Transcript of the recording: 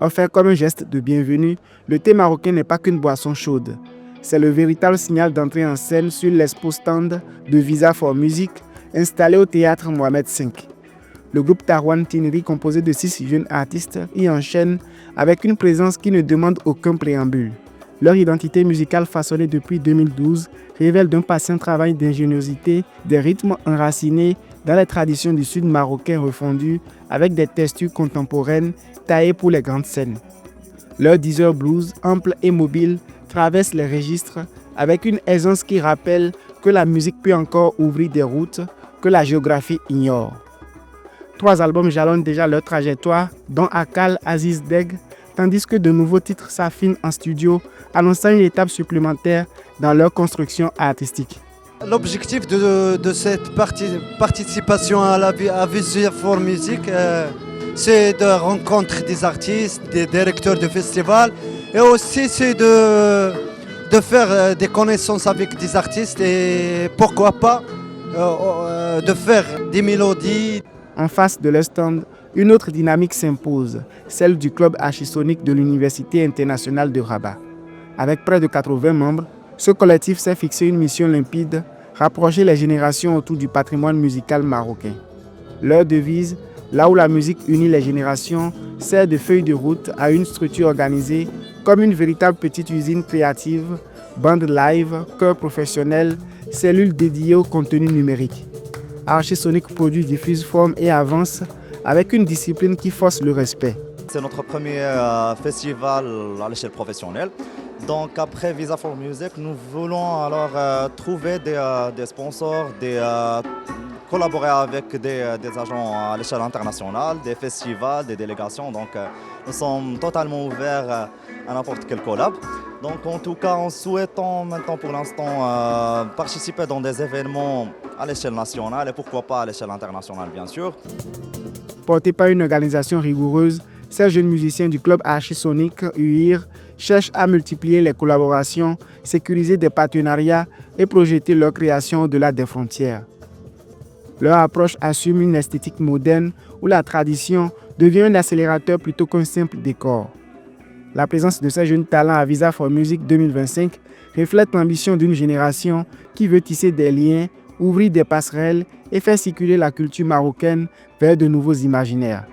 Offert comme un geste de bienvenue, le thé marocain n'est pas qu'une boisson chaude. C'est le véritable signal d'entrée en scène sur l'expo-stand de Visa for Music installé au théâtre Mohamed V. Le groupe Tarwan Tinri, composé de 6 jeunes artistes, y enchaîne avec une présence qui ne demande aucun préambule. Leur identité musicale façonnée depuis 2012 révèle d'un patient travail d'ingéniosité, des rythmes enracinés dans les traditions du sud marocain refondues avec des textures contemporaines taillées pour les grandes scènes. Leur Deezer blues, ample et mobile, traverse les registres avec une aisance qui rappelle que la musique peut encore ouvrir des routes que la géographie ignore. 3 albums jalonnent déjà leur trajectoire, dont Akal, Aziz Deg, tandis que de nouveaux titres s'affinent en studio, annonçant une étape supplémentaire dans leur construction artistique. L'objectif de cette participation à Visa for Music, c'est de rencontrer des artistes, des directeurs de festivals, et aussi c'est de faire des connaissances avec des artistes et pourquoi pas de faire des mélodies. En face de leur stand, une autre dynamique s'impose, celle du club archisonique de l'Université internationale de Rabat. Avec près de 80 membres, ce collectif s'est fixé une mission limpide, rapprocher les générations autour du patrimoine musical marocain. Leur devise, là où la musique unit les générations, sert de feuille de route à une structure organisée comme une véritable petite usine créative, bande live, chœur professionnel, cellule dédiée au contenu numérique. Archisonic produit, diffuse, forme et avance avec une discipline qui force le respect. C'est notre premier festival à l'échelle professionnelle. Donc après Visa for Music, nous voulons alors trouver des sponsors, collaborer avec des agents à l'échelle internationale, des festivals, des délégations. Donc nous sommes totalement ouverts à n'importe quel collab. Donc en tout cas, en souhaitant maintenant pour l'instant participer dans des événements à l'échelle nationale et pourquoi pas à l'échelle internationale bien sûr. Portés par une organisation rigoureuse, ces jeunes musiciens du club archisonique UIR cherchent à multiplier les collaborations, sécuriser des partenariats et projeter leur création au-delà des frontières. Leur approche assume une esthétique moderne où la tradition devient un accélérateur plutôt qu'un simple décor. La présence de ces jeunes talents à Visa for Music 2025 reflète l'ambition d'une génération qui veut tisser des liens, ouvrir des passerelles et faire circuler la culture marocaine vers de nouveaux imaginaires.